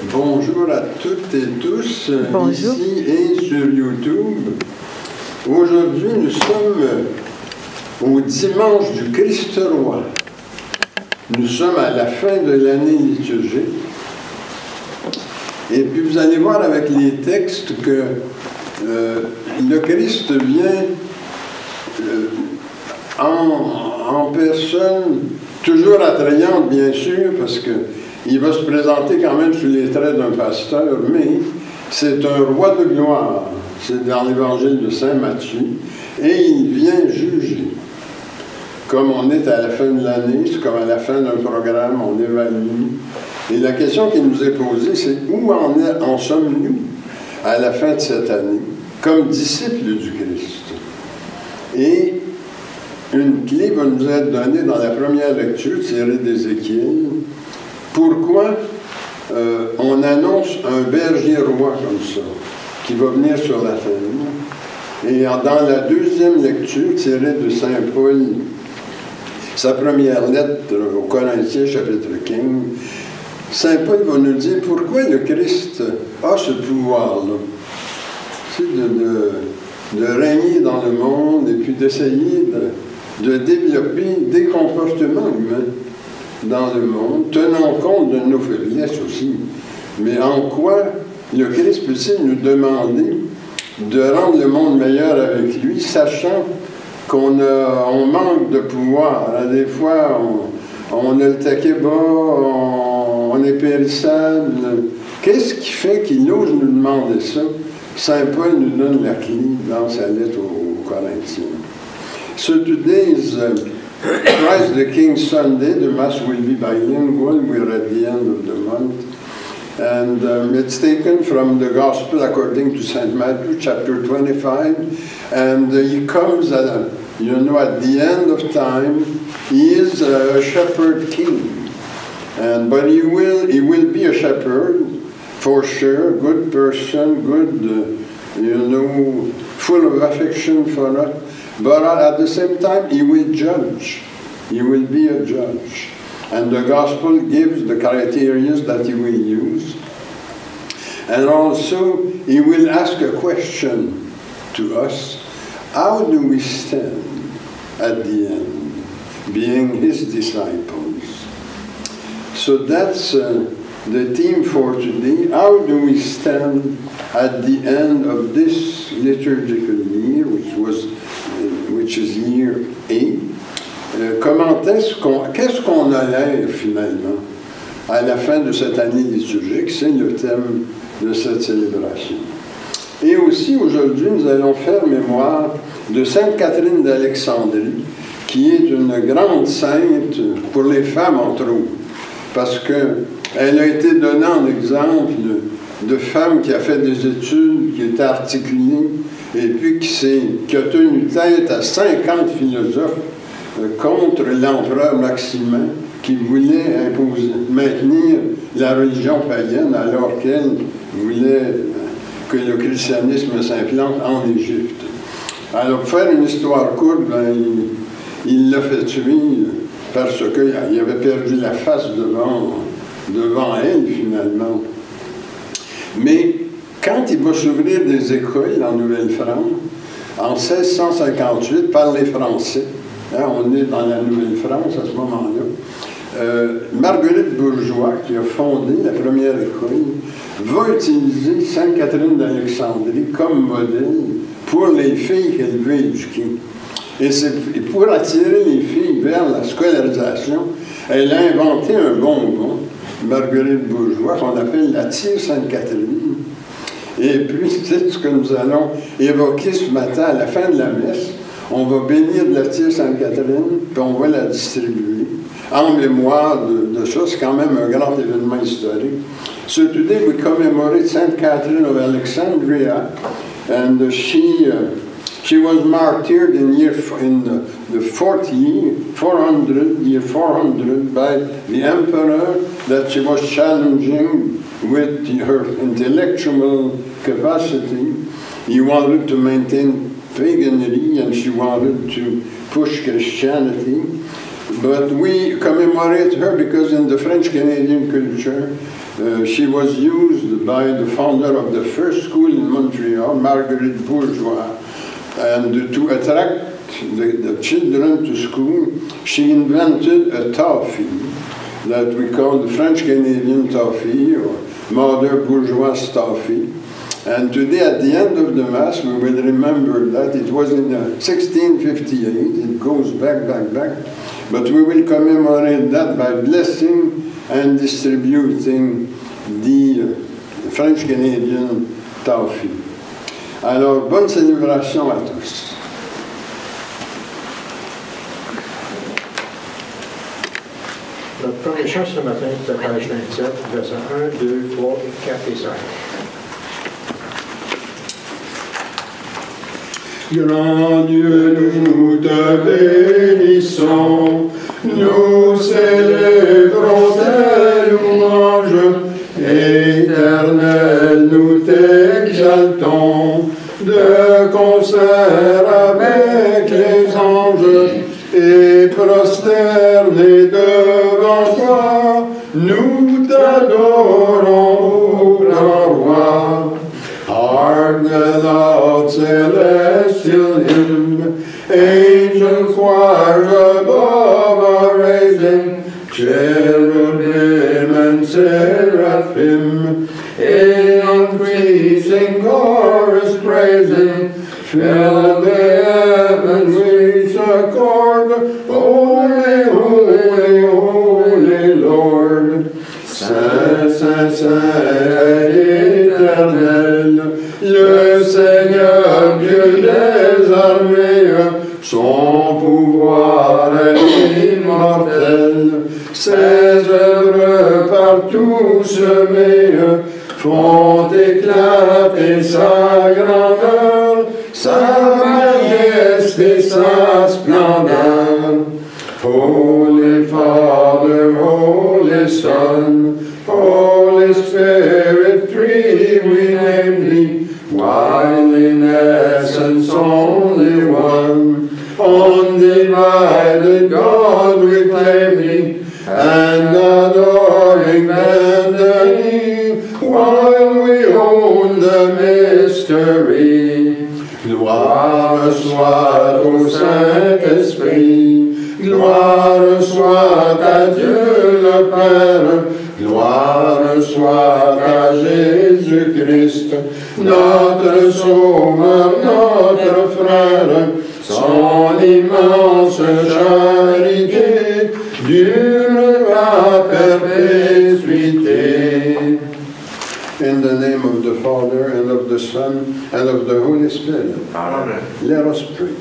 Bonjour à toutes et tous, Bonjour. ici et sur YouTube. Aujourd'hui, nous sommes au dimanche du Christ roi. Nous sommes à la fin de l'année liturgique. Et puis vous allez voir avec les textes que le Christ vient en personne, toujours attrayante bien sûr, parce qu'il va se présenter quand même sous les traits d'un pasteur, mais c'est un roi de gloire. C'est dans l'évangile de Saint Matthieu. Et il vient juger. Comme on est à la fin de l'année, c'est comme à la fin d'un programme, on évalue. Et la question qui nous est posée, c'est où en sommes-nous à la fin de cette année, comme disciples du Christ? Et une clé va nous être donnée dans la première lecture tirée d'Ézéchiel. Pourquoi on annonce un berger roi comme ça, qui va venir sur la terre? Et dans la deuxième lecture tirée de Saint Paul, sa première lettre aux Corinthiens, chapitre 15, Saint Paul va nous dire pourquoi le Christ a ce pouvoir-là. C'est de régner dans le monde et puis d'essayer de développer des comportements humains dans le monde, tenant compte de nos faiblesses aussi. Mais en quoi le Christ peut-il nous demander de rendre le monde meilleur avec lui, sachant qu'on manque de pouvoir? Des fois, on a le taquet bas, on est périssable. Qu'est-ce qui fait qu'il ose nous demander ça? Saint Paul nous donne la clé dans sa lettre aux Corinthiens. So today's Christ the King Sunday. The Mass will be bilingual. We're at the end of the month. And it's taken from the Gospel according to St. Matthew, chapter 25. And he comes at the end of time. He is a shepherd king. But he will be a shepherd, for sure, good person, good, full of affection for us. But at the same time, he will judge. He will be a judge. And the Gospel gives the criteria that he will use. And also, he will ask a question to us. How do we stand at the end, being his disciples? So that's the theme for today. How do we stand at the end of this liturgical year, which is year 8? Qu'est-ce qu'on a l'air finalement à la fin de cette année liturgique? C'est le thème de cette célébration. Et aussi aujourd'hui, nous allons faire mémoire de Sainte Catherine d'Alexandrie, qui est une grande sainte pour les femmes entre autres, parce qu'elle a été donnée en exemple de femme qui a fait des études, qui était articulée, et puis qui a tenu tête à 50 philosophes contre l'empereur Maximin, qui voulait maintenir la religion païenne alors qu'elle voulait que le christianisme s'implante en Égypte. Alors, pour faire une histoire courte, il l'a fait tuer parce qu'il avait perdu la face devant elle, finalement. Mais quand il va s'ouvrir des écoles en Nouvelle-France, en 1658, par les Français, on est dans la Nouvelle-France à ce moment-là, Marguerite Bourgeois, qui a fondé la première école, va utiliser Sainte Catherine d'Alexandrie comme modèle pour les filles qu'elle veut éduquer. Et pour attirer les filles vers la scolarisation, elle a inventé un bonbon, Marguerite Bourgeois, qu'on appelle la tire Sainte-Catherine. Et puis, c'est ce que nous allons évoquer ce matin à la fin de la messe. On va bénir de la tire Sainte-Catherine, puis on va la distribuer en mémoire de ça. C'est quand même un grand événement historique. So today we commemorate Saint Catherine of Alexandria, and she was martyred in the fourth year, 400, by the emperor that she was challenging with her intellectual capacity. He wanted to maintain paganism and she wanted to push Christianity. But we commemorate her because in the French-Canadian culture, she was used by the founder of the first school in Montreal, Marguerite Bourgeois, and to attract the children to school, she invented a toffee that we call the French-Canadian toffee, or Mother Bourgeois toffee. And today, at the end of the Mass, we will remember that it was in 1658, it goes back, but we will commemorate that by blessing and distributing the French-Canadian toffee. Alors, bonne célébration à tous. Notre premier chant ce matin est à page 27, versets 1, 2, 3, 4 et 5. Grand Dieu, nous te bénissons, nous célébrons tes louanges, éternel, nous t'exaltons, de concert avec les anges, et prosternés devant toi, nous t'adorons, ô grand roi. Hark the loud celestial hymn, angel choirs above are raising, cherubim and seraphim, in increasing chorus praising, fill the heavens with accord, holy, holy, holy Lord. Saint, Saint, Saint, éternel, le Seigneur Dieu des armées, son pouvoir est immortel, ses œuvres partout semées font éclater sa grandeur, sa majesté, sa splendeur. Holy Father, Holy Son, Holy Spirit, three we name thee, while in essence only one. Undivided God we claim thee, and adoring bend the knee, while we own the mystery. Gloire soit au Saint-Esprit, gloire soit à Dieu le Père, gloire soit à Jésus-Christ, notre Sauveur, notre Frère, son immense charité dure à perpétuité. In the name of the Father, and of the Son, and of the Holy Spirit. Amen. Let us pray.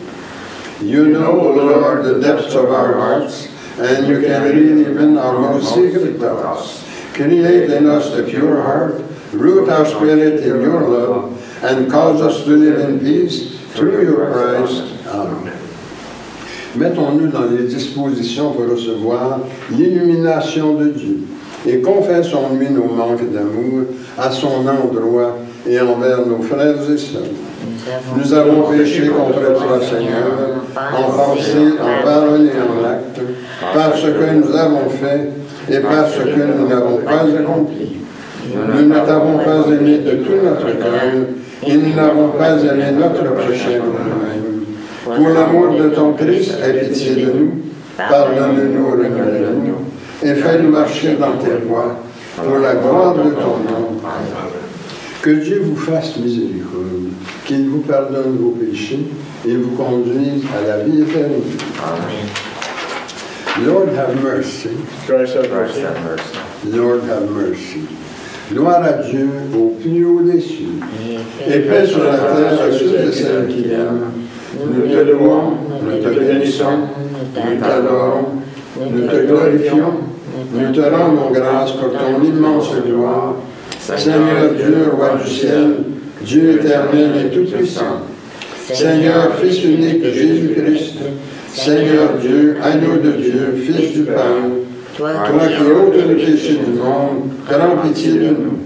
You know, O Lord, the depths of our hearts, and you can read even our most secret thoughts. Create in us a pure heart, root our spirit in your love, and cause us to live in peace through your Christ. Amen. Mettons-nous dans les dispositions pour recevoir l'illumination de Dieu et confessons-lui nos manques d'amour à son endroit et envers nos frères et sœurs. Nous avons péché contre toi, Seigneur, en pensée, en parole et en acte, par ce que nous avons fait et par ce que nous n'avons pas accompli. Nous ne t'avons pas aimé de tout notre cœur et nous n'avons pas aimé notre prochain pour nous-mêmes. Pour l'amour de ton Christ, aie pitié de nous, pardonne-nous, renouvelle-nous, et fais-nous marcher dans tes voies, pour la gloire de ton nom. Que Dieu vous fasse miséricorde, qu'il vous pardonne vos péchés et vous conduise à la vie éternelle. Amen. Lord have mercy. Christ have mercy. Lord have mercy. Gloire à Dieu au plus haut des cieux, et paix sur la terre à ceux de celles qui l'aiment. Nous te louons, nous te bénissons, nous t'adorons, nous te glorifions, nous te rendons grâce pour ton immense gloire. Seigneur Dieu, roi du ciel, Dieu éternel et tout-puissant, Seigneur, Fils unique de Jésus-Christ, Seigneur Dieu, agneau de Dieu, Fils du Père, toi qui ôtes le péché du monde, prends pitié de nous.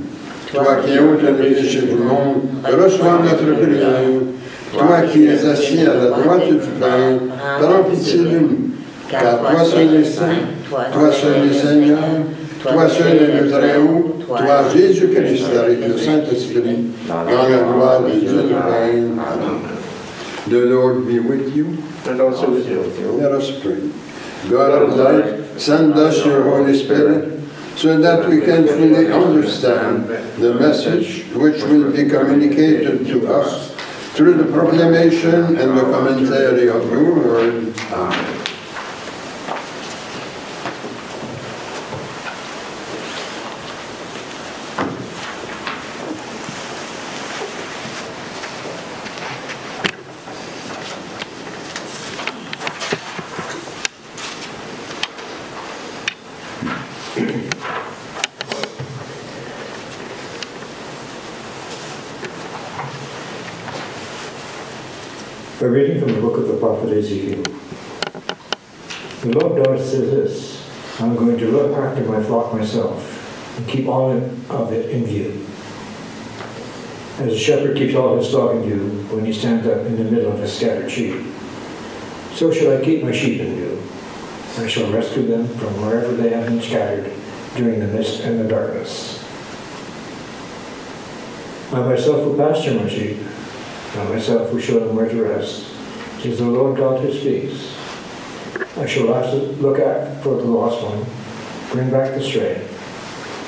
Toi qui ôtes le péché du monde, reçois notre prière. Toi qui es assis à la droite du Père, prends pitié de nous. car toi seul es saint, toi seul es Seigneur, toi seul es le Très-Haut, toi Jésus-Christ avec le Saint-Esprit, dans la gloire de Dieu le Père. Amen. The Lord be with you. And also with you. Let us pray. God of light, send us your Holy Spirit, so that we can fully understand the message which will be communicated to us through the proclamation and the commentary of your word. Amen. A reading from the book of the prophet Ezekiel. The Lord God says this: I'm going to look after my flock myself and keep all of it in view. As a shepherd keeps all his flock in view when he stands up in the middle of his scattered sheep, so shall I keep my sheep in view. I shall rescue them from wherever they have been scattered during the mist and the darkness. I myself will pasture my sheep. I myself will show them where to rest. It is the Lord God who speaks. I shall look out for the lost one, bring back the stray,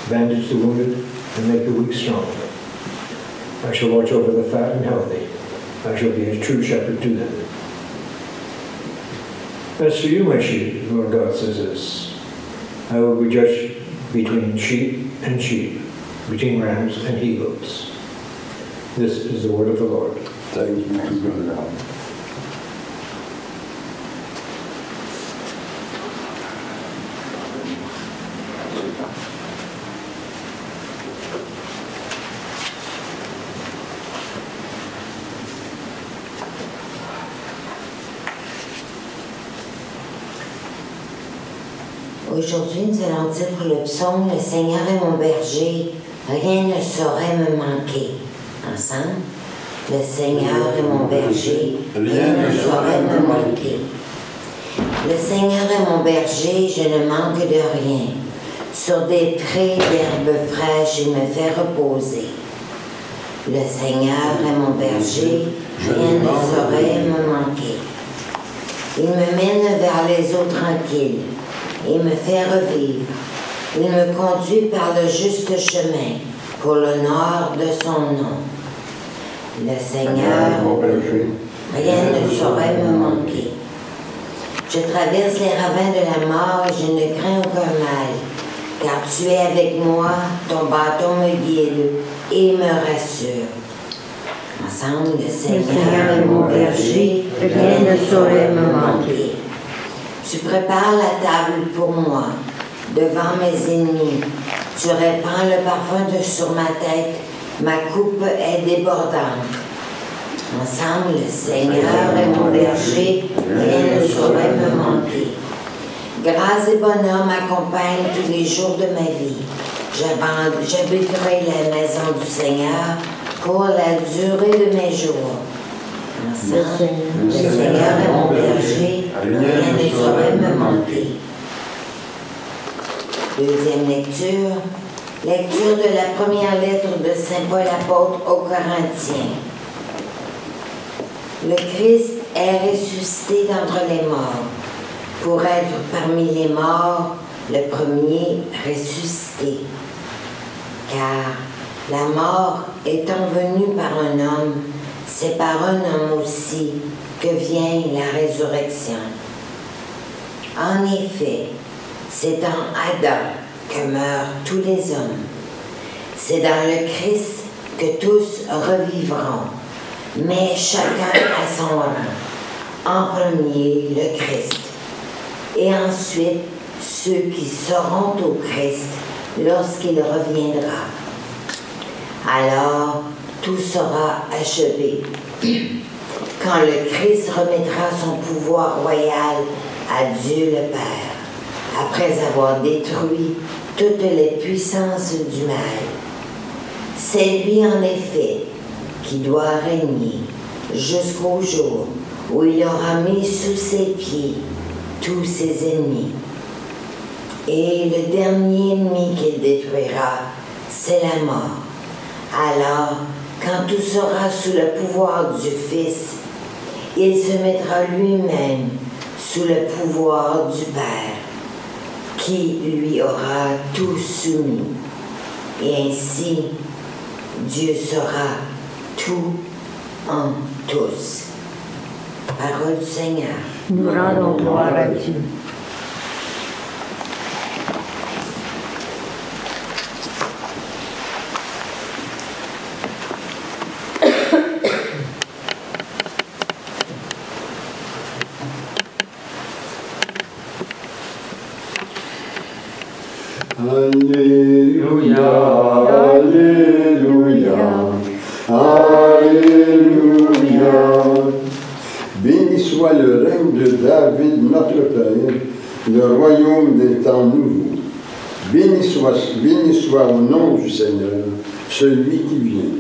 bandage the wounded, and make the weak strong. I shall watch over the fat and healthy. I shall be a true shepherd to them. As for you, my sheep, the Lord God says this: I will be judged between sheep and sheep, between rams and he-goats. This is the word of the Lord. Thank you to God. Aujourd'hui, nous allons dire pour le psaume « Le Seigneur est mon berger, rien ne saurait me manquer ». Ensemble. Le Seigneur est mon berger, rien ne saurait me manquer. Le Seigneur est mon berger, je ne manque de rien. Sur des prés d'herbes fraîches, il me fait reposer. Le Seigneur est mon berger, rien ne saurait me manquer. Il me mène vers les eaux tranquilles, il me fait revivre. Il me conduit par le juste chemin, pour l'honneur de son nom. Le Seigneur, mon berger, rien ne saurait me manquer. Je traverse les ravins de la mort et je ne crains aucun mal, car tu es avec moi, ton bâton me guide et me rassure. Ensemble, le Seigneur est mon berger, rien ne saurait me manquer. Tu prépares la table pour moi, devant mes ennemis. Tu répands le parfum sur ma tête, ma coupe est débordante. Ensemble, le Seigneur est mon berger, rien ne saurait me manquer. Grâce et bonheur m'accompagnent tous les jours de ma vie. J'habiterai la maison du Seigneur pour la durée de mes jours. Ensemble, le Seigneur est mon berger, rien ne saurait me manquer. Deuxième lecture. Lecture de la première lettre de Saint Paul apôtre aux Corinthiens. Le Christ est ressuscité d'entre les morts, pour être parmi les morts le premier ressuscité. Car la mort étant venue par un homme, c'est par un homme aussi que vient la résurrection. En effet, c'est dans Adam que meurent tous les hommes. C'est dans le Christ que tous revivront, mais chacun à son rang. En premier, le Christ, et ensuite ceux qui seront au Christ lorsqu'il reviendra. Alors, tout sera achevé. Quand le Christ remettra son pouvoir royal à Dieu le Père, après avoir détruit toutes les puissances du mal. C'est lui en effet qui doit régner jusqu'au jour où il aura mis sous ses pieds tous ses ennemis. Et le dernier ennemi qu'il détruira, c'est la mort. Alors, quand tout sera sous le pouvoir du Fils, il se mettra lui-même sous le pouvoir du Père, qui lui aura tout soumis. Et ainsi, Dieu sera tout en tous. Parole du Seigneur. Nous rendons gloire à Dieu. Alléluia, Alléluia, Alléluia. Béni soit le règne de David, notre Père, le royaume des temps nouveaux. Béni soit au nom du Seigneur, celui qui vient.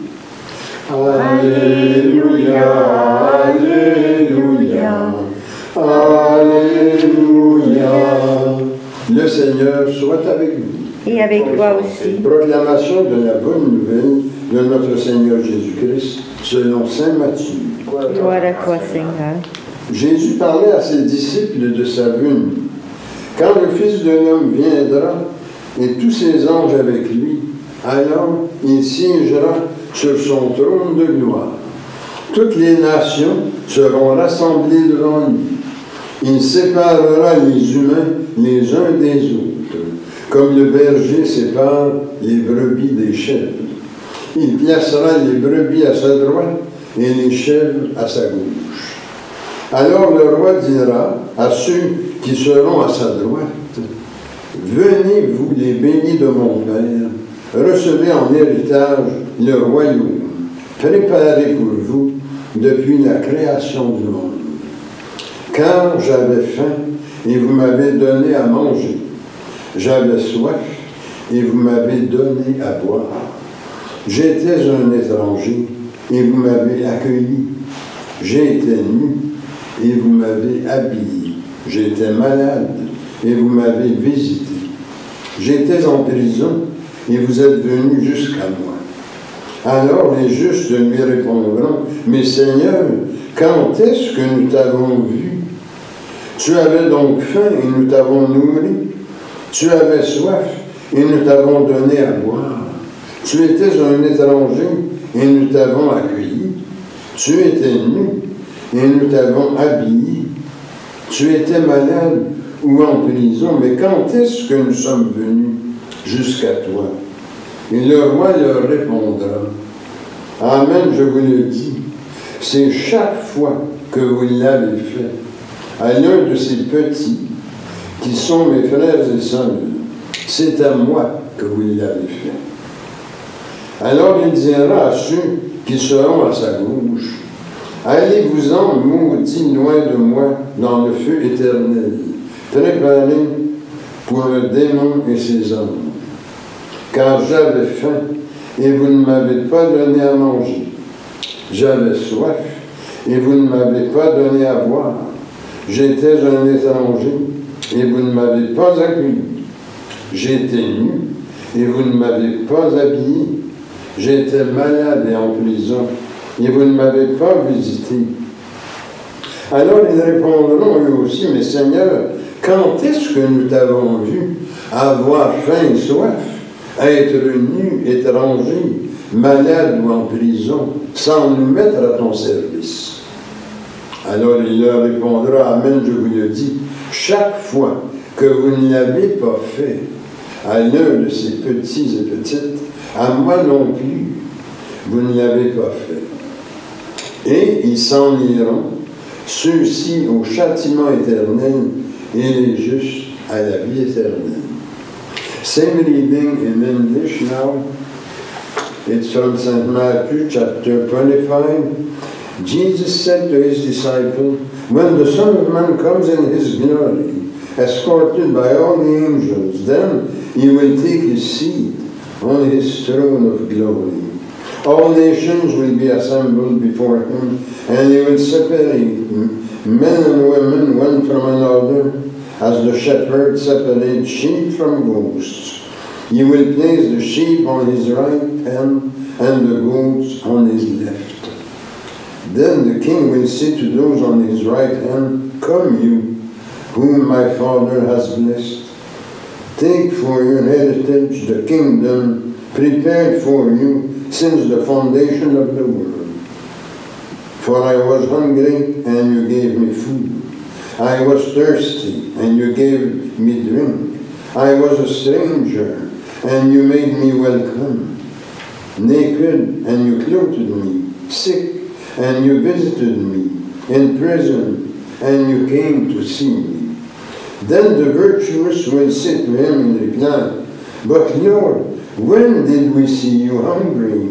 Alléluia, Alléluia, Alléluia. Le Seigneur soit avec vous. Et avec toi aussi. Proclamation de la bonne nouvelle de notre Seigneur Jésus-Christ selon saint Matthieu. Gloire à toi, Seigneur. Jésus parlait à ses disciples de sa venue. Quand le Fils de l'homme viendra et tous ses anges avec lui, alors il siégera sur son trône de gloire. Toutes les nations seront rassemblées devant lui. Il séparera les humains les uns des autres, comme le berger sépare les brebis des chèvres. Il placera les brebis à sa droite et les chèvres à sa gauche. Alors le roi dira à ceux qui seront à sa droite, « Venez, vous les bénis de mon Père, recevez en héritage le royaume, préparé pour vous depuis la création du monde. Car j'avais faim, et vous m'avez donné à manger. J'avais soif, et vous m'avez donné à boire. J'étais un étranger, et vous m'avez accueilli. J'ai été nu, et vous m'avez habillé. J'étais malade, et vous m'avez visité. J'étais en prison, et vous êtes venus jusqu'à moi. Alors les justes lui répondront, « Mais Seigneur, quand est-ce que nous t'avons vu? Tu avais donc faim et nous t'avons nourri. Tu avais soif et nous t'avons donné à boire. Tu étais un étranger et nous t'avons accueilli. Tu étais nu et nous t'avons habillé. Tu étais malade ou en prison, mais quand est-ce que nous sommes venus jusqu'à toi? » Et le roi leur répondra, « Amen, je vous le dis, c'est chaque fois que vous l'avez fait à l'un de ces petits qui sont mes frères et sœurs, c'est à moi que vous l'avez fait. » Alors il dira à ceux qui seront à sa gauche, « Allez-vous-en, maudits, loin de moi, dans le feu éternel, préparé pour le démon et ses hommes. Car j'avais faim, et vous ne m'avez pas donné à manger. J'avais soif, et vous ne m'avez pas donné à boire. J'étais un étranger, et vous ne m'avez pas accueilli. J'étais nu, et vous ne m'avez pas habillé. J'étais malade et en prison, et vous ne m'avez pas visité. » Alors ils répondront eux aussi, « Mais Seigneur, quand est-ce que nous t'avons vu avoir faim et soif, être nu, étranger, malade ou en prison, sans nous mettre à ton service? » Alors il leur répondra, « Amen, je vous le dis, chaque fois que vous ne l'avez pas fait à l'un de ces petits et petites, à moi non plus, vous ne l'avez pas fait. » Et ils s'en iront, ceux-ci au châtiment éternel et les justes à la vie éternelle. Same reading in English now. It's from St. Matthew chapter 25. Jesus said to his disciples, "When the Son of Man comes in his glory, escorted by all the angels, then he will take his seat on his throne of glory. All nations will be assembled before him, and he will separate men and women one from another, as the shepherd separates sheep from goats. He will place the sheep on his right hand and the goats on his left. Then the king will say to those on his right hand, "Come you, whom my Father has blessed. Take for your heritage the kingdom prepared for you since the foundation of the world. For I was hungry, and you gave me food. I was thirsty, and you gave me drink. I was a stranger, and you made me welcome. Naked, and you clothed me. Sick, and you visited me. In prison, and you came to see me." Then the virtuous will say to him in reply, "But Lord, when did we see you hungry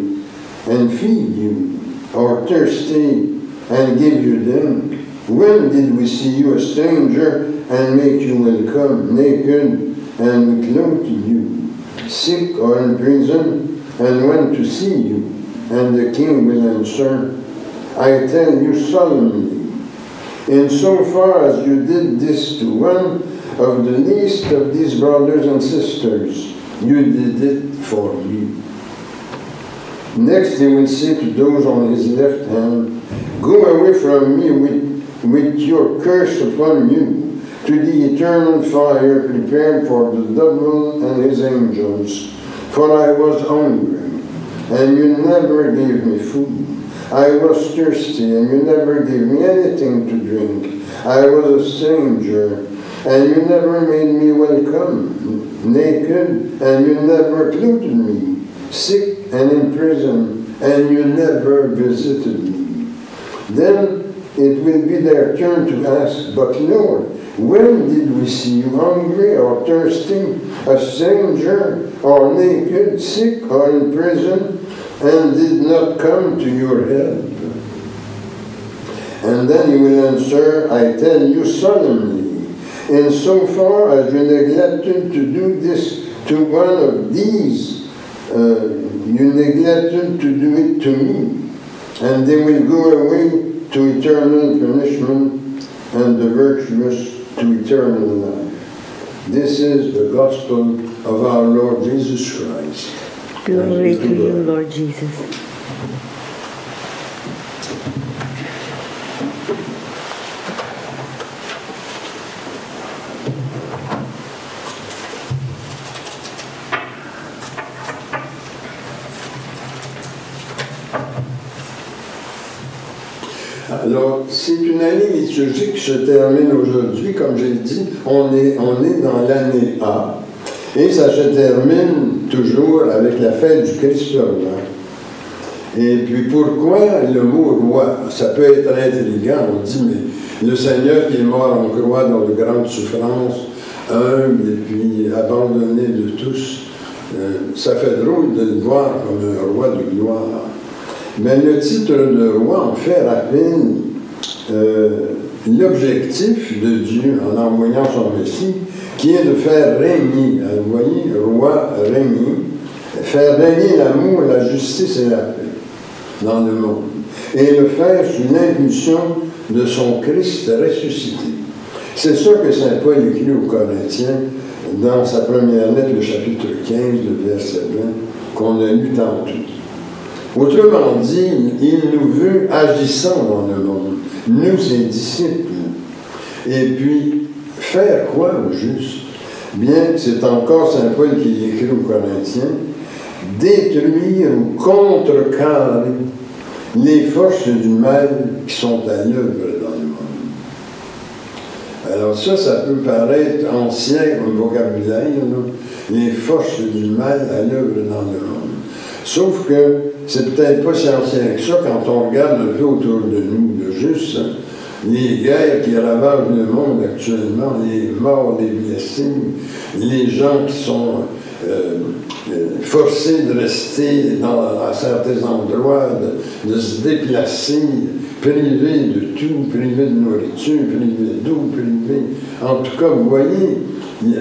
and feed you, or thirsty and give you drink? When did we see you a stranger and make you welcome, naked and clothed you, sick or in prison and went to see you?" And the king will answer, "I tell you solemnly, insofar as you did this to one of the least of these brothers and sisters, you did it for me." Next he will say to those on his left hand, "Go away from me with your curse upon you, to the eternal fire prepared for the devil and his angels. For I was hungry, and you never gave me food. I was thirsty, and you never gave me anything to drink. I was a stranger, and you never made me welcome. Naked, and you never clothed me. Sick and in prison, and you never visited me." Then it will be their turn to ask, "But Lord, when did we see you hungry or thirsty, a stranger or naked, sick or in prison, and did not come to your help?" And then he will answer, "I tell you solemnly, insofar as you neglected to do this to one of these, you neglected to do it to me." And they will go away to eternal punishment, and the virtuous to eternal life. This is the gospel of our Lord Jesus Christ. Glory to you, Lord Jesus. Alors, c'est une année liturgique qui se termine aujourd'hui. Comme j'ai dit, on est dans l'année A. Et ça se termine toujours avec la fête du Christ roi. Et puis pourquoi le mot roi? Ça peut être intriguant. On dit, mais le Seigneur qui est mort en croix dans de grandes souffrances, humble et puis abandonné de tous, ça fait drôle de le voir comme un roi de gloire. Mais le titre de roi, en fait, rappelle l'objectif de Dieu en envoyant son Messie, qui est de faire régner, vous voyez, roi régner, faire régner l'amour, la justice et la paix dans le monde, et le faire sous l'impulsion de son Christ ressuscité. C'est ça que saint Paul écrit aux Corinthiens dans sa première lettre, le chapitre 15, le verset 20, qu'on a lu tantôt. Autrement dit, il nous veut agissant dans le monde, nous ses disciples. Et puis, faire quoi au juste? Bien, c'est encore saint Paul qui écrit aux Corinthiens, détruire ou contrecarrer les forces du mal qui sont à l'œuvre dans le monde. Alors ça peut paraître ancien comme vocabulaire, là, les forces du mal à l'œuvre dans le monde. Sauf que c'est peut-être pas si ancien que ça quand on regarde un peu autour de nous, de juste, hein, les guerres qui ravagent le monde actuellement, les morts, les blessés, les gens qui sont forcés de rester à certains endroits, de se déplacer, privés de tout, privés de nourriture, privés d'eau, privés... En tout cas, vous voyez,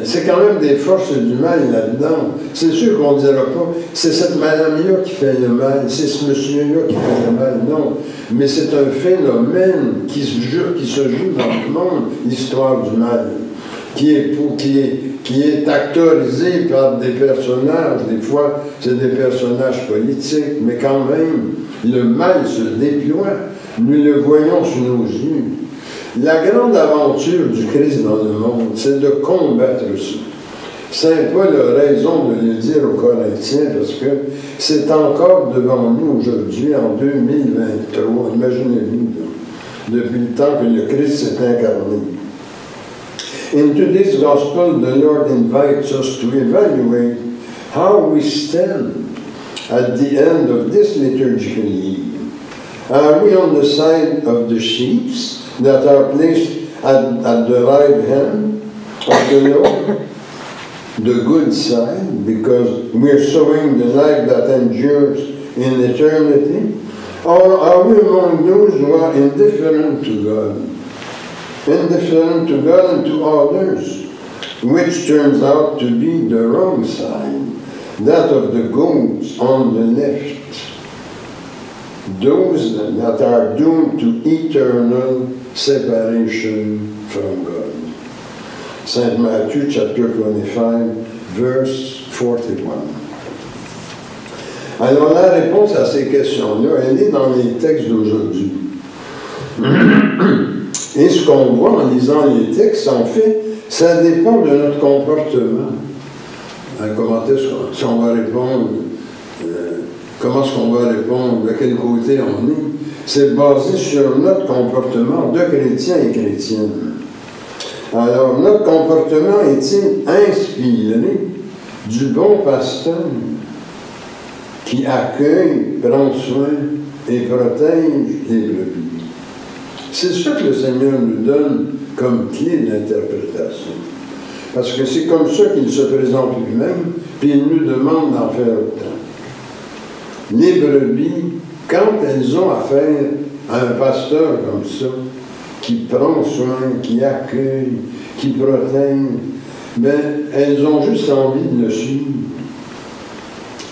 c'est quand même des forces du mal là-dedans. C'est sûr qu'on ne dira pas, c'est cette madame-là qui fait le mal, c'est ce monsieur-là qui fait le mal. Non, mais c'est un phénomène qui se joue dans le monde, l'histoire du mal. qui est actorisé par des personnages, des fois c'est des personnages politiques, mais quand même, le mal se déploie. Nous le voyons sous nos yeux. La grande aventure du Christ dans le monde, c'est de combattre ça. Saint Paul a raison de le dire aux Corinthiens parce que c'est encore devant nous aujourd'hui, en 2023. Imaginez-vous, depuis le temps que le Christ s'est incarné. In today's gospel, the Lord invites us to evaluate how we stand at the end of this liturgical year. Are we on the side of the sheep that are placed at the right hand of the Lord? The good side, because we're sowing the life that endures in eternity? Or are we among those who are indifferent to God? Indifferent to God and to others, which turns out to be the wrong side, that of the goats on the left. Those that are doomed to eternal separation from God. St. Matthew chapter 25, verse 41. Alors la réponse à ces questions-là, elle est dans les textes d'aujourd'hui. Et ce qu'on voit en lisant les textes, en fait, ça dépend de notre comportement. Comment est-ce qu'on va répondre? Comment est-ce qu'on va répondre? De quel côté on est? C'est basé sur notre comportement de chrétiens et chrétiennes. Alors, notre comportement est-il inspiré du bon pasteur qui accueille, prend soin et protège les brebis? C'est ça que le Seigneur nous donne comme clé d'interprétation. Parce que c'est comme ça qu'il se présente lui-même, puis il nous demande d'en faire autant. Les brebis, quand elles ont affaire à un pasteur comme ça, qui prend soin, qui accueille, qui protège, bien, elles ont juste envie de le suivre.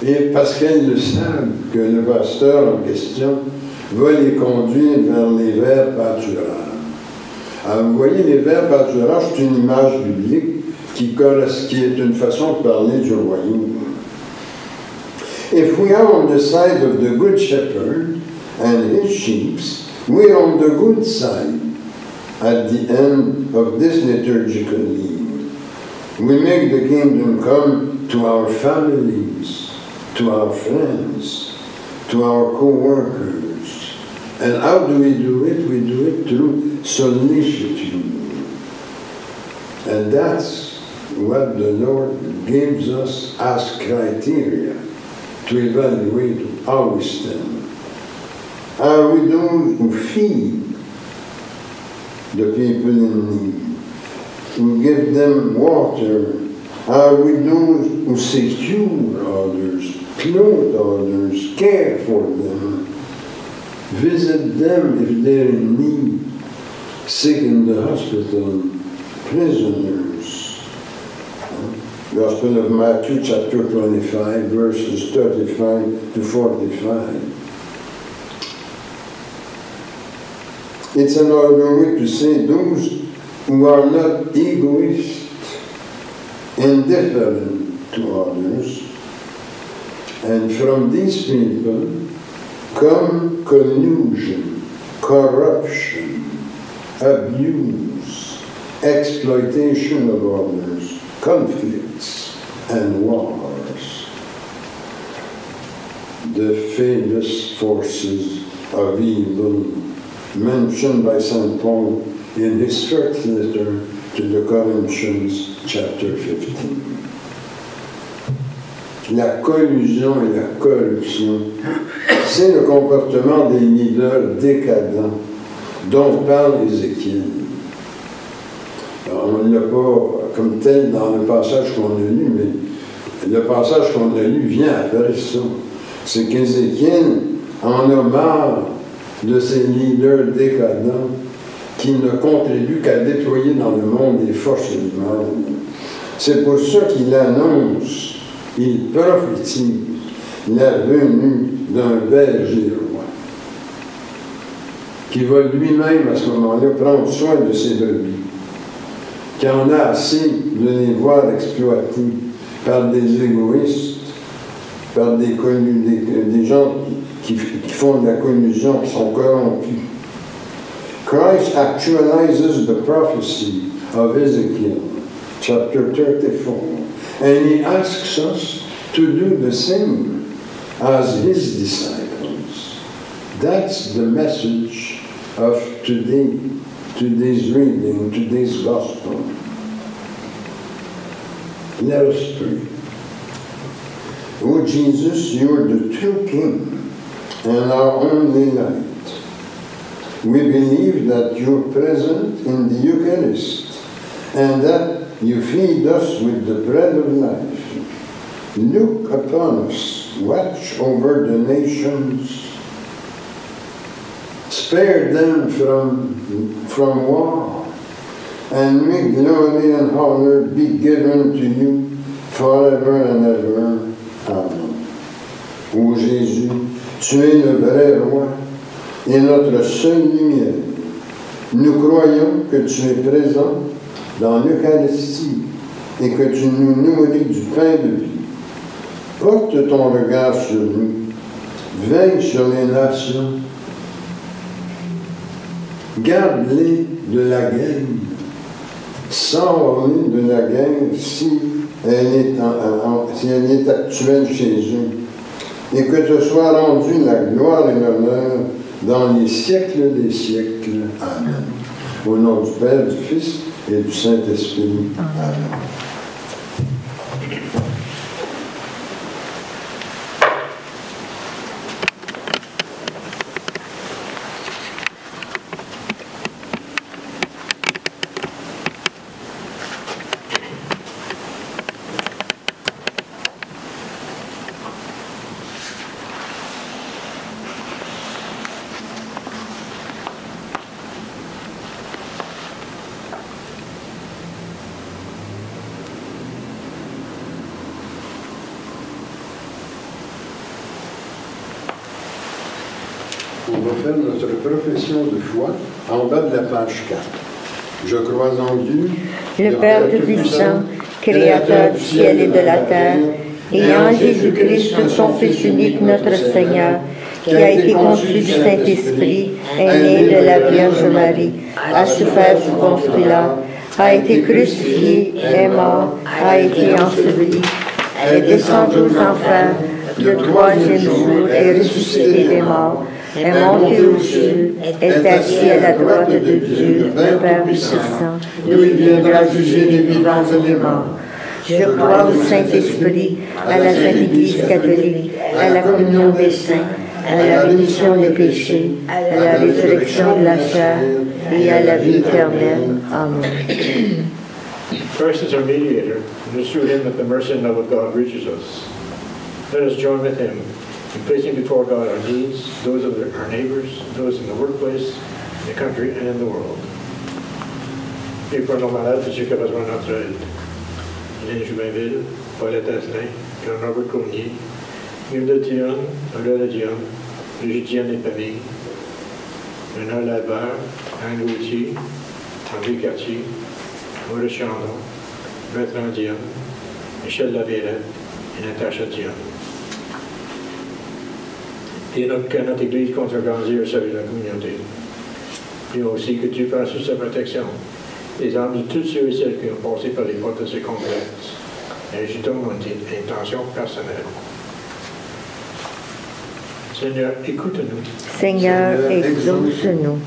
Et parce qu'elles le savent que le pasteur en question va les conduire vers les verts pâturages. Alors, vous voyez, les verts pâturages, c'est une image biblique qui est une façon de parler du royaume. If we are on the side of the good shepherd and his sheep, we are on the good side at the end of this liturgical year. We make the kingdom come to our families, to our friends, to our co-workers. And how do we do it? We do it through solicitude. And that's what the Lord gives us as criteria to evaluate how we stand. Are we those who feed the people in need, who give them water? Are we those who secure others, clothe others, care for them, visit them if they're in need, sick in the hospital, prisoners? Gospel of Matthew, chapter 25, verses 35 to 45. It's another way to say those who are not egoist, indifferent to others. And from these people come collusion, corruption, abuse, exploitation of others, conflicts and wars. The famous forces of evil mentioned by St. Paul in his first letter to the Corinthians, chapter 15. La collusion et la corruption, c'est le comportement des leaders décadents dont parle Ézéchiel. Alors, on ne l'a pas comme tel dans le passage qu'on a lu, mais le passage qu'on a lu vient après ça. C'est qu'Ézéchiel en a marre de ces leaders décadents qui ne contribuent qu'à déployer dans le monde les forces du mal. C'est pour ça qu'il annonce, il prophétise la venue d'un berger roi, qui va lui-même à ce moment-là prendre soin de ses brebis. qu'il y en a assez de les voir exploités par des égoïstes, par des gens qui font de la collusion, qui sont corrompus. Christ actualizes the prophecy of Ezekiel, chapter 34, and he asks us to do the same as his disciples. That's the message of today's reading, today's gospel. Let us pray. Oh Jesus, you are the true King and our only light. We believe that you are present in the Eucharist and that you feed us with the bread of life. Look upon us, watch over the nations, spare them from war, and may glory and honor be given to you forever and ever. Amen. Ô Jésus, tu es le vrai roi et notre seule lumière. Nous croyons que tu es présent dans l'Eucharistie et que tu nous nourris du pain de vie. Porte ton regard sur nous, veille sur les nations, garde-les de la guerre, sors-les de la guerre si elle est actuelle chez eux, et que te soit rendue la gloire et l'honneur dans les siècles des siècles. Amen. Au nom du Père, du Fils et du Saint-Esprit. Amen. On va faire notre profession de foi en bas de la page 4. Je crois en Dieu, le Père Tout-Puissant, Créateur du ciel et de la terre, et en Jésus-Christ, son Fils unique, notre Seigneur, qui a été conçu du Saint-Esprit, est né de la Vierge Marie, a souffert sous Ponce Pilate, a été crucifié, est mort, a été enseveli, est descendu aux enfers, le troisième jour est ressuscité des morts, est monté aux cieux, est assis à la droite de Dieu, le Père Tout-Puissant, d'où il viendra juger les vivants et les morts. Je crois au Saint-Esprit, à la Sainte Église catholique, à la communion des saints, à la rémission des péchés, à la résurrection de la chair et à la vie éternelle. Amen. Christ is our mediator, and it's through him that the mercy and love of God reaches us. Let us join with him in placing before God our needs, those of our neighbors, those in the workplace, in the country, and in the world. Et pour nos malades, tous ceux qui ont besoin de notre aide. Hélène Jubainville, Paulette Asselin, Jean-Robert Cournier, Hilda Dionne, Lola Dionne, Brigitte Dionne et famille, Renal Albert, Anne Gauthier, André Cartier, Maurice Chandon, Bertrand Dionne, Michel Lavérette et Natacha Dionne. Et que notre Église continue à grandir au service de la communauté. Prions aussi que Dieu fasse sous sa protection les âmes de tous ceux et celles qui ont passé par les portes de ce complexe. Ajoutons nos intentions personnelles. Seigneur, écoute-nous. Seigneur, exauce-nous.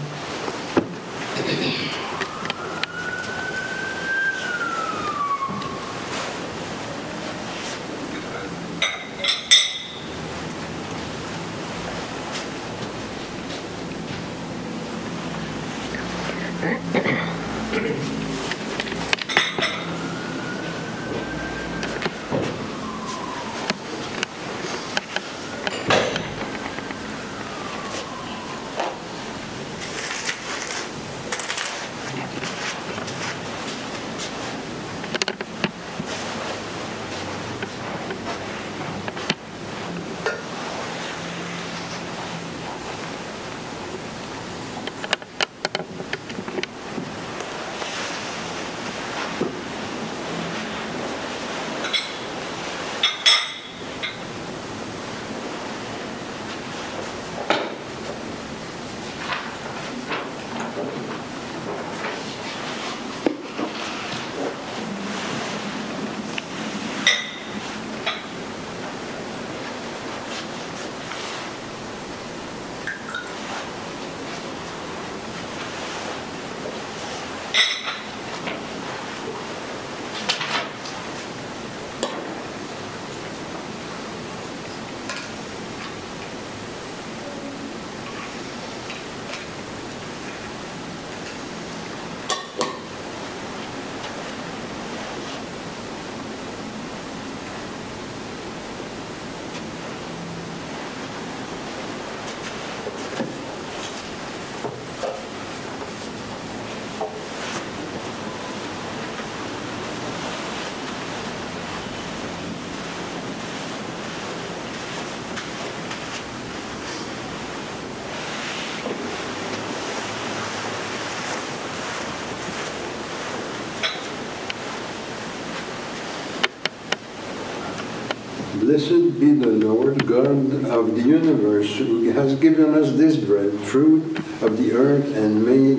Blessed be the Lord God of the universe, who has given us this bread, fruit of the earth and made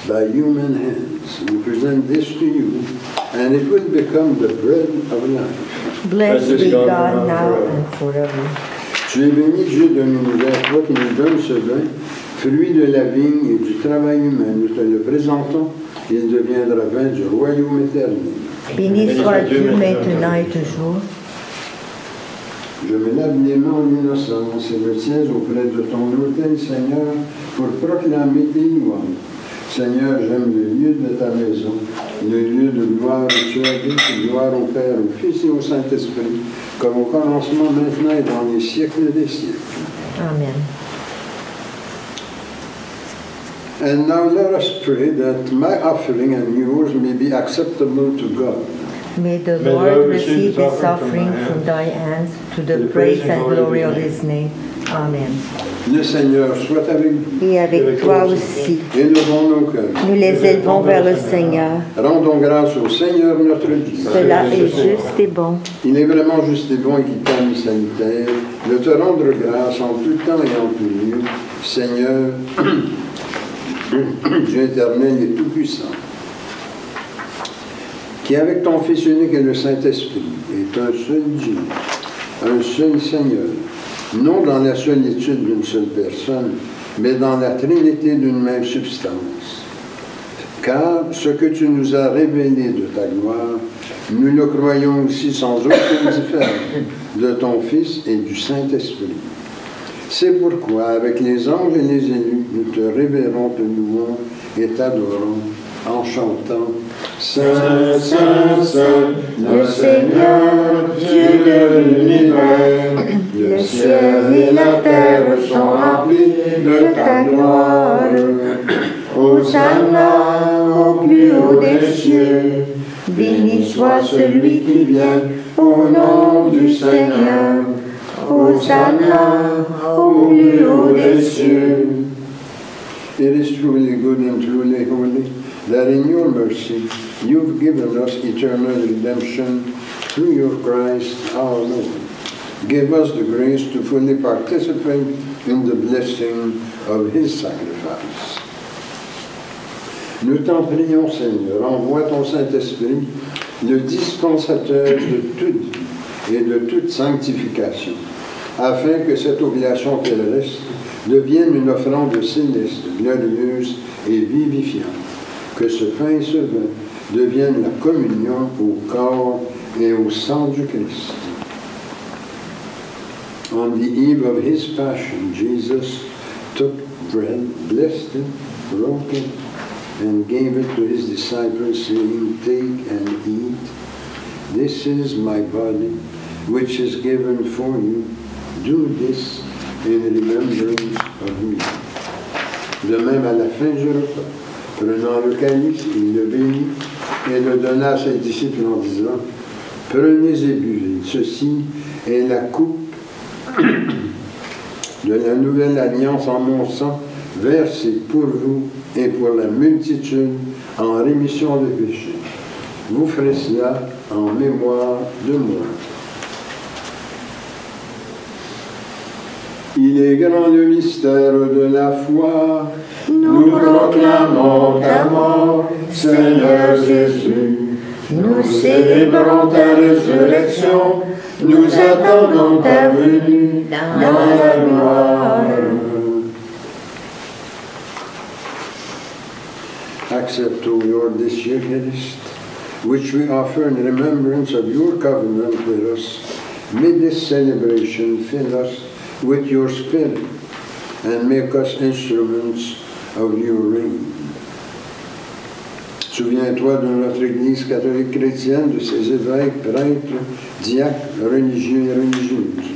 by human hands. We present this to you, and it will become the bread of life. Blessed be God now and forever. Tu es béni, Dieu de l'univers, toi qui nous donnes ce vin, fruit de la vigne et du travail humain. Nous te le présentons, il deviendra vin du royaume éternel. Béni soit Dieu maintenant et toujours. Je me lave les mains en innocence et me tiens auprès de ton autel, Seigneur, pour proclamer tes louanges. Seigneur, j'aime le lieu de ta maison, le lieu de gloire où tu habites, gloire au Père, au Fils et au Saint-Esprit, comme au commencement, maintenant et dans les siècles des siècles. Amen. And now let us pray that my offering and yours may be acceptable to God. May the Lord receive this offering from thy hands to the praise and glory of his name. Amen. Le Seigneur soit avec vous. Et avec toi aussi. Élevons nos cœurs. Nous les élevons vers le Seigneur. Rendons grâce au Seigneur notre Dieu. Cela est juste et bon. Il est vraiment juste et bon, équitable et salutaire de te rendre grâce en tout temps et en tout lieu, Seigneur, Dieu éternel et tout-puissant, qui avec ton Fils unique et le Saint-Esprit est un seul Dieu, un seul Seigneur, non dans la solitude d'une seule personne, mais dans la Trinité d'une même substance. Car ce que tu nous as révélé de ta gloire, nous le croyons aussi sans aucune différence de ton Fils et du Saint-Esprit. C'est pourquoi, avec les anges et les élus, nous te révérons, te louons et t'adorons en chantant Saint, Saint, Saint, le Seigneur, Dieu de l'univers. Le ciel et la terre sont remplis de ta gloire. Hosanna au plus haut des cieux. Béni soit celui qui vient au nom du Seigneur. Hosanna au plus haut des cieux. It is truly good and truly holy that in your mercy you've given us eternal redemption through your Christ our Lord. Give us the grace to fully participate in the blessing of his sacrifice. Nous t'en prions, Seigneur, envoie ton Saint-Esprit, le dispensateur de toute vie et de toute sanctification, afin que cette oblation terrestre devienne une offrande céleste, glorieuse et vivifiante, que ce pain et ce vin deviennent la communion au corps et au sang du Christ. On the eve of his passion, Jesus took bread, blessed it, broke it, and gave it to his disciples, saying, "Take and eat. This is my body, which is given for you. Do this in remembrance of me." De même, à la fin du repas, prenant le calice, il le bénit et le donna à ses disciples en disant, "Prenez et buvez. Ceci est la coupe de la nouvelle alliance en mon sang, versée pour vous et pour la multitude en rémission des péchés. Vous ferez cela en mémoire de moi." Il est grand le mystère de la foi. Nous proclamons ta mort, Seigneur Jésus. Nous célébrons ta résurrection. Nous attendons ta venue dans la gloire. Accept, O Lord, this Eucharist, which we offer in remembrance of your covenant with us. May this celebration fill us with your Spirit and make us instruments of your reign. Souviens-toi de notre Église catholique chrétienne, de ses évêques, prêtres, diacres, religieux et religieuses.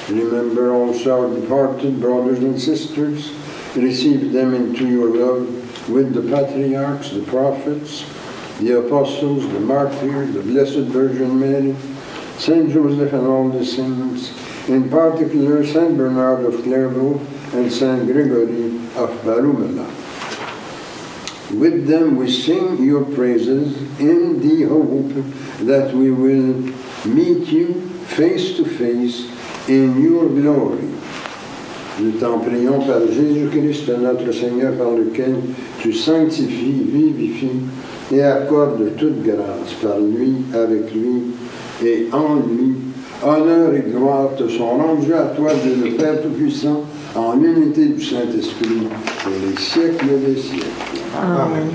Remember also our departed brothers and sisters. Receive them into your love with the patriarchs, the prophets, the apostles, the martyrs, the Blessed Virgin Mary, Saint Joseph and all the saints, in particular Saint Bernard of Clairvaux and Saint Gregory of Barumela. With them we sing your praises in the hope that we will meet you face to face in your glory. Nous t'en prions par Jésus-Christ, notre Seigneur, par lequel tu sanctifies, vivifies et accordes toute grâce par lui, avec lui et en lui. Honneur et gloire te sont rendus à toi, Dieu le Père Tout-Puissant, en l'unité du Saint-Esprit, pour les siècles des siècles. Amen.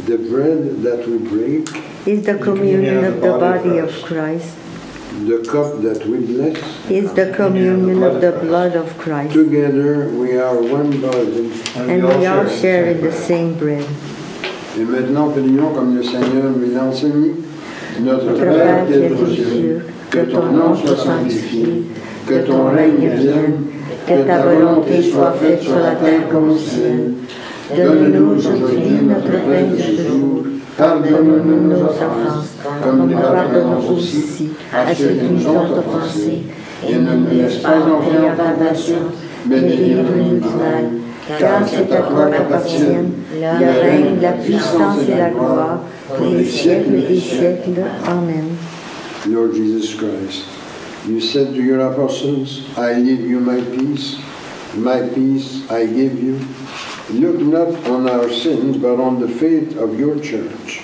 The bread that we break, Is the communion of the body of Christ. the cup that we bless, Is the communion of the blood of Christ. together we are one body. And we all share in the same bread. Et maintenant, prions comme le Seigneur nous l'a enseigné. Notre Notre Père Père qui qui es es aux aux cieux, cieux, que ton nom soit sanctifié, que ton règne vienne, que ta volonté soit faite sur la terre comme au ciel. Donne-nous aujourd'hui notre pain de ce jour. Pardonne-nous nos offenses, comme nous pardonnons aussi à ceux qui nous ont offensés. Et ne nous laisse pas entrer en tentation, mais délivre-nous du mal. Car c'est à toi qu'appartiennent le règne, la puissance et la gloire pour les siècles des siècles. Amen. Lord Jesus Christ, you said to your apostles, I leave you my peace I give you. Look not on our sins, but on the faith of your church.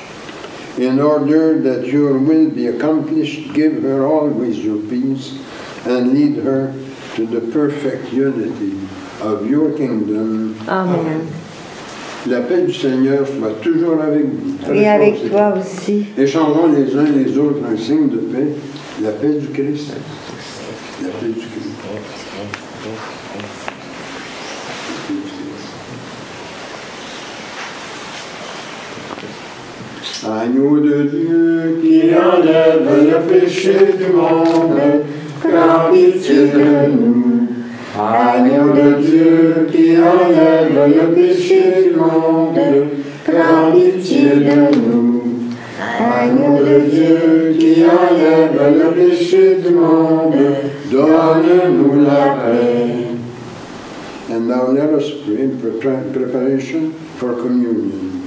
In order that your will be accomplished, give her always your peace, and lead her to the perfect unity of your kingdom. Amen. La paix du Seigneur soit toujours avec vous. Et avec toi aussi. Échangeons les uns les autres un signe de paix, la paix du Christ. La paix du Christ. Agneau de Dieu qui enlève le péché du monde, prends pitié de nous. Agneau de Dieu qui enlève le péché du monde, prends pitié de nous. Agneau de Dieu qui enlève le péché du monde, donne-nous la paix. And now let us pray in preparation for communion.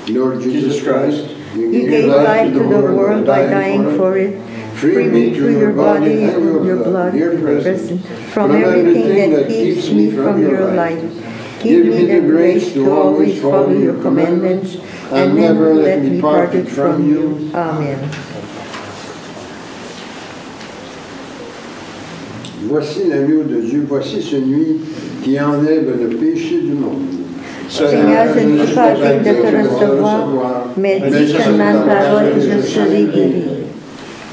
Lord Jesus Christ, You gave life to the world by dying for it. Free me through your body and your blood, present from everything that keeps me from your light. Give me the grace to always follow your commandments and never let me part from you. Amen. Voici l'agneau de Dieu, voici celui qui enlève le péché du monde. Seigneur, je ne suis pas digne de te recevoir, mais dis seulement parole et je serai guéri.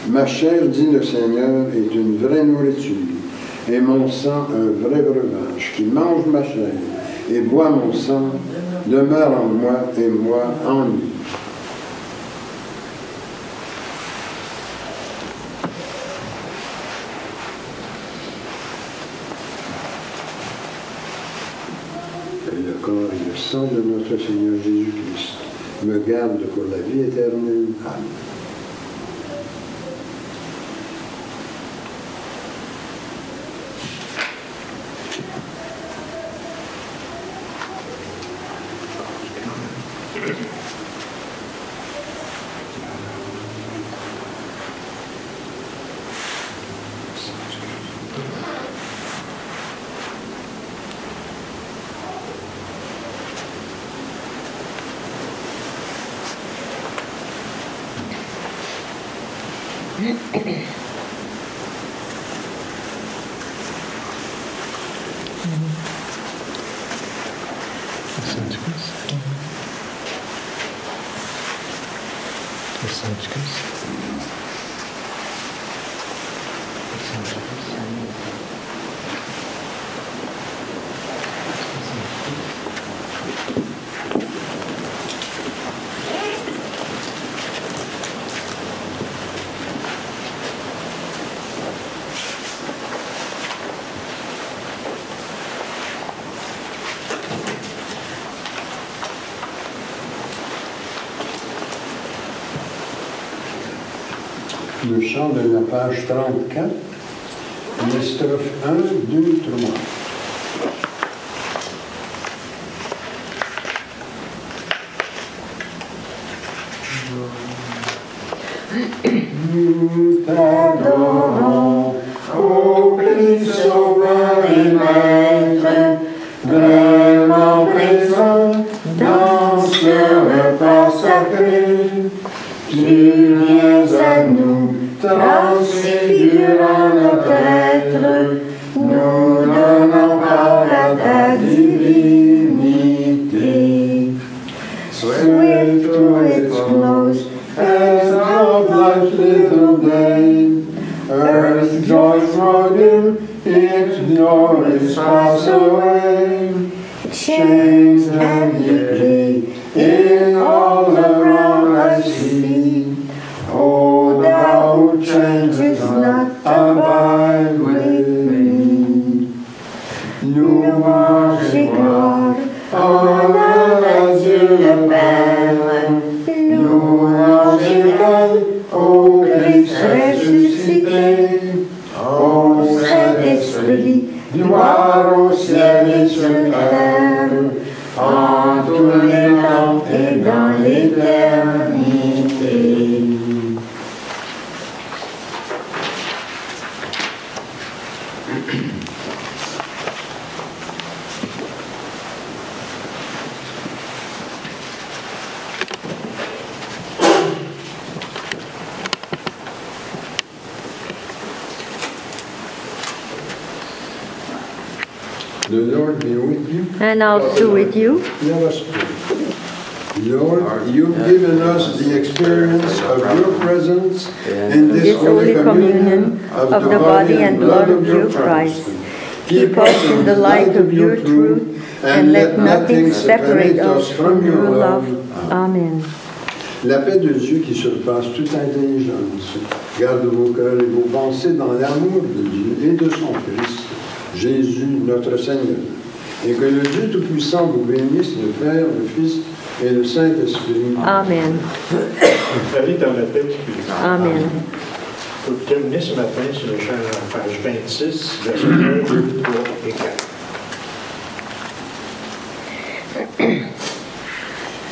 Ma chair, dit le Seigneur, est une vraie nourriture, et mon sang un vrai breuvage. Qui mange ma chair et boit mon sang demeure en moi et moi en lui. Le corps et le sang de notre Seigneur Jésus-Christ me gardent pour la vie éternelle. Amen. Le chant de la page 34, les strophes 1, 2, 3. t'adorons, ô Christ sauveur et maître, vraiment présent dans ce repas sacré. Tu viens à nous, transfigurant notre être, nous donnons part à ta divinité. Swift to its close, as of life's little day, earth's joys rode in, its glories pass away. Change and decay in all around I see. O thou who changes not, abide with me. Louange et gloire, honneur à Dieu le Père. Louange et gloire, ô Christ ressuscité. Ô Saint-Esprit, gloire au ciel et sur terre, en tous les temps et dans l'éternité. The Lord be with you. And also with you. Let us pray. Lord, you've given us the experience of your presence in This this holy communion of the body and blood of your Christ. Keep us in the light of your truth, and let nothing separate us from your love. Amen. La paix de Dieu qui surpasse toute intelligence garde vos cœurs et vos pensées dans l'amour de Dieu et de son Christ, Jésus notre Seigneur. Et que le Dieu Tout-Puissant vous bénisse, le Père, le Fils et le Saint-Esprit. Amen. Allez dans la paix du Christ. Amen. Pour terminer ce matin sur le chant page 26, versets 1, 2, 3 et 4.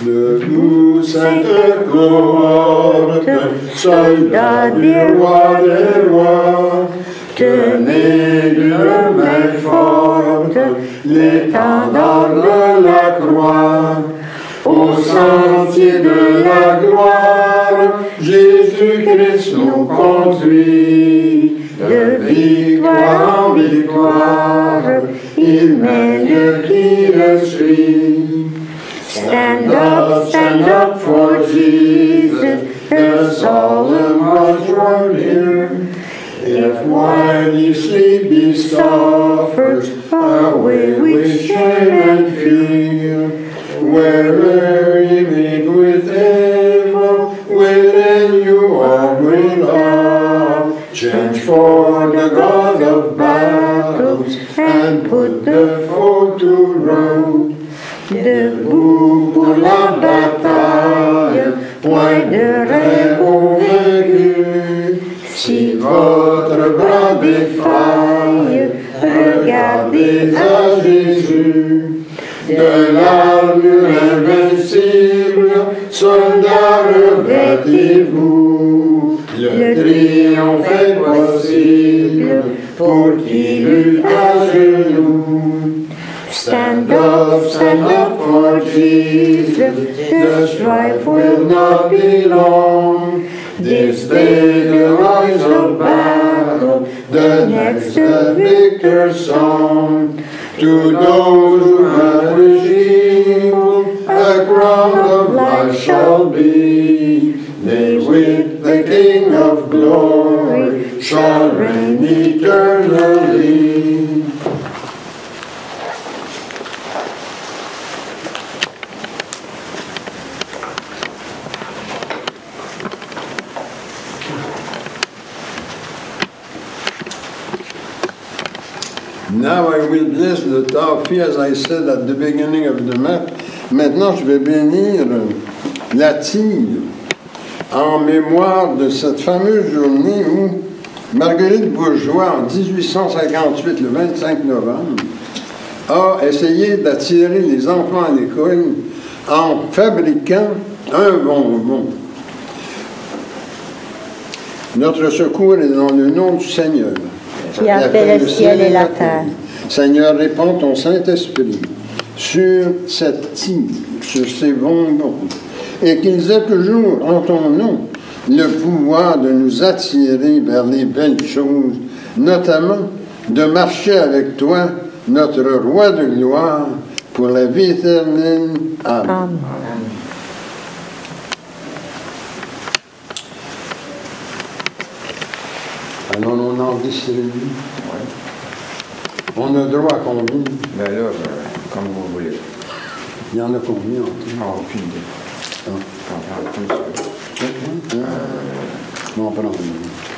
Debout, sainte cohorte, soldats du roi des rois, tenez d'une main forte l'étendard de la croix. Au sentier de la gloire, Jésus-Christ nous conduit. De victoire en victoire, il mène qui le suit. Stand up for Jesus, the solemn watchword here. If while you sleep he suffers, away with shame and fear. Wherever you meet with evil, within you are with love. Change for the God of battles, and put the foe to rout. Debout pour la bataille, point de rêve convaincu. Si votre bras défaille, regardez à Jésus. De l'armure invincible, soldats, revêtez-vous. Le triomphe est possible pour qui lutte à genoux. Stand up for Jesus, the strife will not be long. This day the rise of battle, the next the victor's song. To those who have evil, a crown of life shall be. They with the King of glory shall reign eternally. Now I will bless the toffee as I said at the beginning of the mass. Maintenant, je vais bénir la tire en mémoire de cette fameuse journée où Marguerite Bourgeois, en 1858, le 25 novembre, a essayé d'attirer les enfants à l'école en fabriquant un bonbon. Notre secours est dans le nom du Seigneur, qui a fait le ciel et la terre. Seigneur, répands ton Saint-Esprit sur cette terre, sur ces bonbons, et qu'ils aient toujours en ton nom le pouvoir de nous attirer vers les belles choses, notamment de marcher avec toi, notre Roi de gloire, pour la vie éternelle. Amen. Amen. Alors, on en distribue. On a droit à combien? Ben là, comme vous voulez. Il y en a combien en tout? Non, aucune idée. Ah. On prend plus. On va en prendre une.